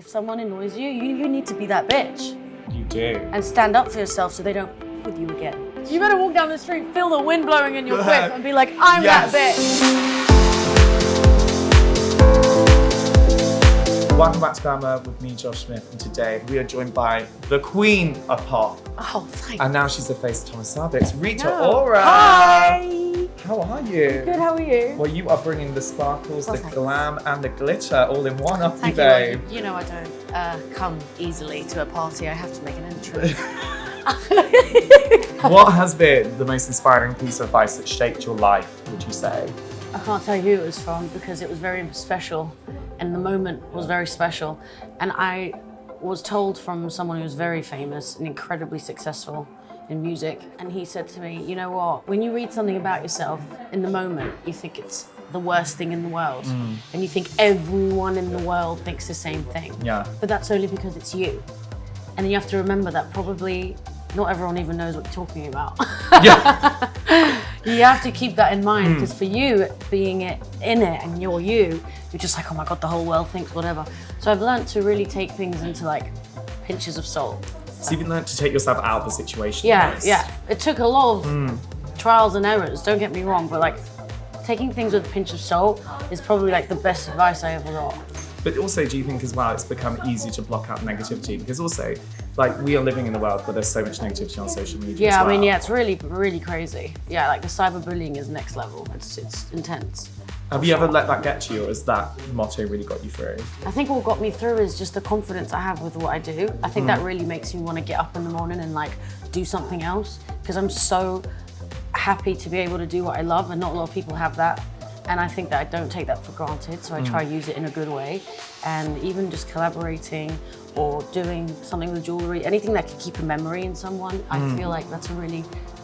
If someone annoys you, you need to be that bitch. You do. And stand up for yourself so they don't f with you again. You better walk down the street, feel the wind blowing in your whip and be like, I'm that bitch. Welcome back to Glamour with me, Josh Smith, and today we are joined by the queen of pop. Oh, thanks. And now she's the face of Thomas Sabo. It's Rita Ora. Hi. How are you? Good, how are you? Well, you are bringing the sparkles, the glam, and the glitter all in one, aren't you, Thank babe? you. You know I don't come easily to a party. I have to make an entry. What has been the most inspiring piece of advice that shaped your life, would you say? I can't tell you who it was from because it was very special and the moment was very special. And I was told from someone who was very famous and incredibly successful in music. And he said to me, you know what, when you read something about yourself in the moment, you think it's the worst thing in the world. And you think everyone in the world thinks the same thing. Yeah. But that's only because it's you. And you have to remember that probably not everyone even knows what you're talking about. Yeah. You have to keep that in mind because for you, being in it and you're just like, oh my God, the whole world thinks whatever. So I've learned to really take things into like pinches of salt. So you've learned to take yourself out of the situation. Yeah, almost. yeah. It took a lot of trials and errors, don't get me wrong, but like taking things with a pinch of salt is probably like the best advice I ever got. But also, do you think as well, it's become easy to block out negativity? Because also, like, we are living in a world where there's so much negativity on social media as Yeah, well. I mean, yeah, it's really, really crazy. Yeah, like the cyberbullying is next level. It's intense. Have you ever let that get to you, or has that motto really got you through? I think what got me through is just the confidence I have with what I do. I think that really makes me want to get up in the morning and like do something else because I'm so happy to be able to do what I love and not a lot of people have that. And I think that I don't take that for granted, so I try to use it in a good way. And even just collaborating or doing something with jewellery, anything that can keep a memory in someone, I feel like that's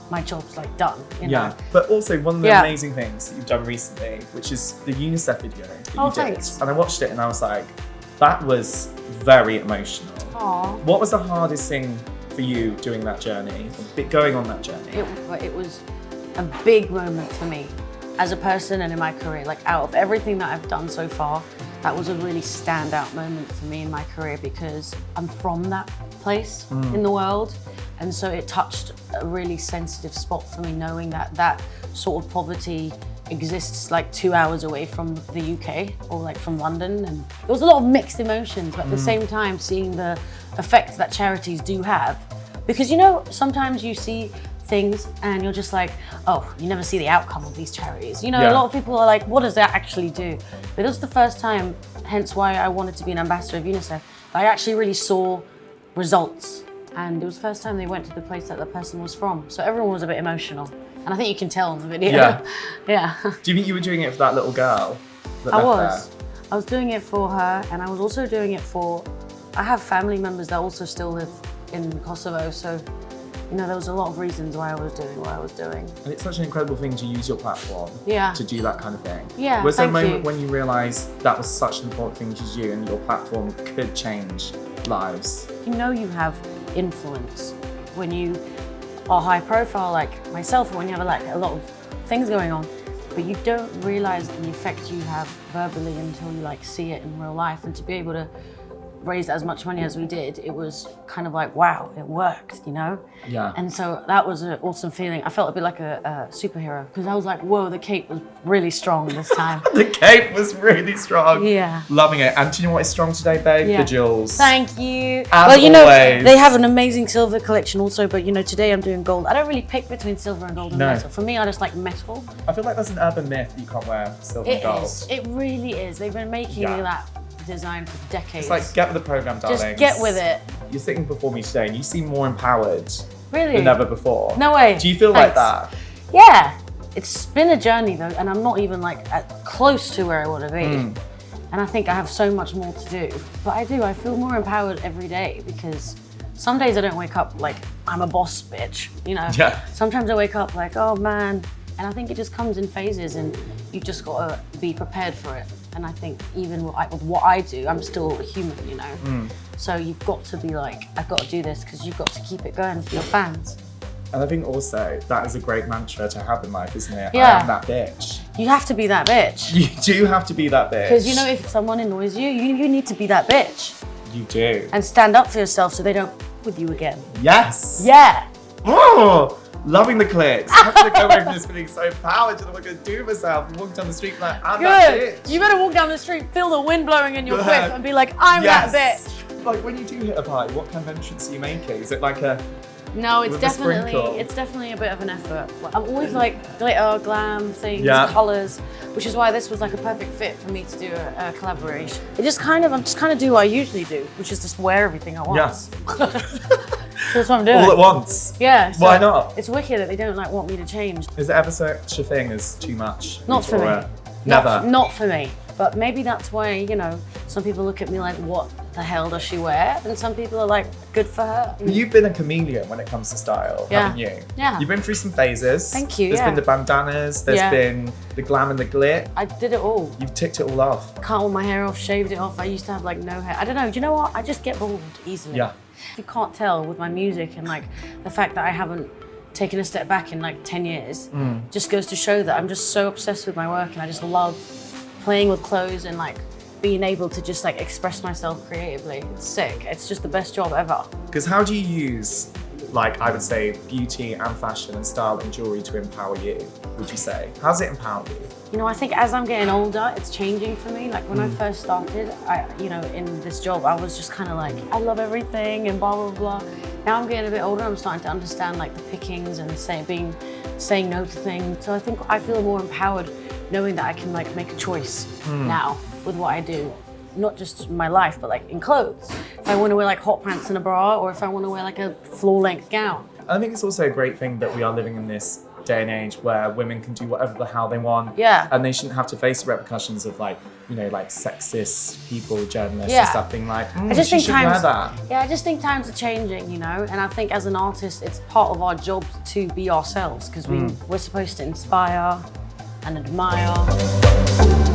my job's like done. You know? Yeah, but also one of the amazing things that you've done recently, which is the UNICEF video that you did. Thanks. And I watched it and I was like, that was very emotional. Aww. What was the hardest thing for you doing that journey, going on that journey? It was a big moment for me as a person and in my career. Like out of everything that I've done so far, that was a really standout moment for me in my career because I'm from that place in the world. And so it touched a really sensitive spot for me, knowing that that sort of poverty exists like 2 hours away from the UK or like from London. And there was a lot of mixed emotions, but at the same time, seeing the effect that charities do have. Because you know, sometimes you see things and you're just like, oh, you never see the outcome of these charities. You know, a lot of people are like, what does that actually do? But it was the first time, hence why I wanted to be an ambassador of UNICEF, I actually really saw results. And it was the first time they went to the place that the person was from. So everyone was a bit emotional. And I think you can tell in the video. Yeah. Yeah. Do you think you were doing it for that little girl? I was. I was doing it for her, and I was also doing it for, I have family members that also still live in Kosovo, so you know, there was a lot of reasons why I was doing what I was doing. And it's such an incredible thing to use your platform to do that kind of thing. Yeah, Was there a moment when you realised that was such an important thing to do and your platform could change lives? You know you have influence when you are high profile like myself, or when you have like a lot of things going on, but you don't realise the effect you have verbally until you like see it in real life. And to be able to raise as much money as we did, it was kind of like, wow, it worked, you know? Yeah. And so that was an awesome feeling. I felt a bit like a superhero because I was like, whoa, the cape was really strong this time. The cape was really strong. Yeah. Loving it. And do you know what is strong today, babe? Yeah. The jewels. Thank you. As you know, always. they have an amazing silver collection also, but you know, today I'm doing gold. I don't really pick between silver and gold and metal. For me, I just like metal. I feel like that's an urban myth that you can't wear silver and gold. It is. It really is. They've been making that design for decades. It's like, get with the programme, darling. Just get with it. You're sitting before me today and you seem more empowered Really? than ever before. No way. Do you feel like that? Yeah. It's been a journey though, and I'm not even like close to where I want to be. And I think I have so much more to do. But I feel more empowered every day because some days I don't wake up like I'm a boss bitch, you know? Yeah. Sometimes I wake up like, oh man. And I think it just comes in phases and you just gotta be prepared for it. And I think even with what I do, I'm still a human, you know? So you've got to be like, I've got to do this because you've got to keep it going for your fans. And I think also that is a great mantra to have in life, isn't it? Yeah. I am that bitch. You have to be that bitch. You do have to be that bitch. Because you know, if someone annoys you, you need to be that bitch. You do. And stand up for yourself so they don't with you again. Yes. Yeah. Oh, loving the clicks. I'm gonna go away from this feeling so empowered. And I'm gonna do myself and walk down the street like, I'm that bitch. You better walk down the street, feel the wind blowing in your whip and be like, I'm that bitch. Like when you do hit a party, what kind of entrance are you making? Is it like a... No, it's with a sprinkle? definitely a bit of an effort. I'm always like glitter, glam things, Yeah. colours, which is why this was like a perfect fit for me to do a collaboration. I'm just kind of do what I usually do, which is just wear everything I want. Yes. So that's what I'm doing. All at once. Yeah. So Why not? It's wicked that they don't like want me to change. Is there ever such a thing as too much? Not for me. Never. Not for me. But maybe that's why, you know, some people look at me like, what the hell does she wear? And some people are like, good for her. You've been a chameleon when it comes to style, haven't you? Yeah. You've been through some phases. Thank you, There's been the bandanas, there's been the glam and the glit. I did it all. You've ticked it all off. Cut all my hair off, shaved it off. I used to have like no hair. I don't know, do you know what? I just get bald easily. Yeah. If you can't tell with my music and like the fact that I haven't taken a step back in like 10 years, just goes to show that I'm just so obsessed with my work and I just love playing with clothes and like being able to just like express myself creatively. It's sick. It's just the best job ever. Because how do you use, like I would say, beauty and fashion and style and jewellery to empower you, would you say? How's it empower you? You know, I think as I'm getting older, it's changing for me. Like when I first started, in this job, I was just kind of like, I love everything and blah, blah, blah. Now I'm getting a bit older, I'm starting to understand like the pickings and saying no to things. So I think I feel more empowered knowing that I can like make a choice now with what I do. Not just in my life, but like in clothes. If I want to wear like hot pants and a bra, or if I want to wear like a floor-length gown. I think it's also a great thing that we are living in this day and age where women can do whatever the hell they want. Yeah. And they shouldn't have to face the repercussions of like, you know, like sexist people, journalists and stuff being like, I just think wear that. Yeah, I just think times are changing, you know, and I think as an artist, it's part of our job to be ourselves because we're supposed to inspire and admire.